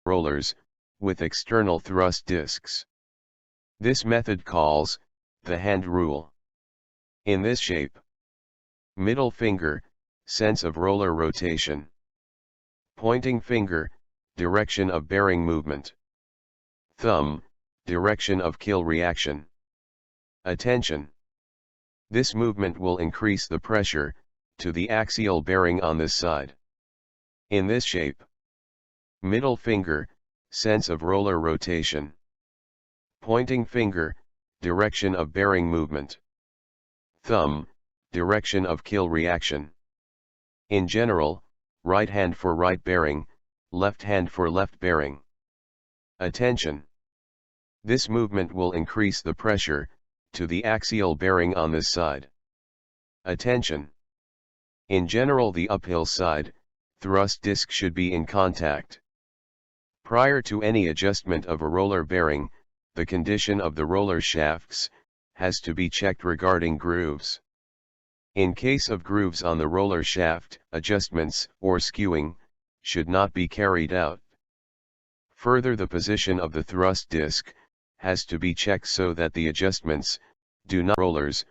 rollers, with external thrust discs. This method calls the hand rule. In this shape, middle finger, sense of roller rotation. Pointing finger, direction of bearing movement. Thumb, direction of kiln reaction. Attention. This movement will increase the pressure to the axial bearing on this side. In this shape, middle finger, sense of roller rotation. Pointing finger, direction of bearing movement. Thumb, direction of kiln reaction. In general, right hand for right bearing, left hand for left bearing. Attention. This movement will increase the pressure to the axial bearing on this side. Attention. In general, the uphill side thrust disc should be in contact. Prior to any adjustment of a roller bearing, the condition of the roller shafts has to be checked regarding grooves. In case of grooves on the roller shaft, adjustments or skewing should not be carried out. Further, the position of the thrust disc has to be checked so that the adjustments do not rollers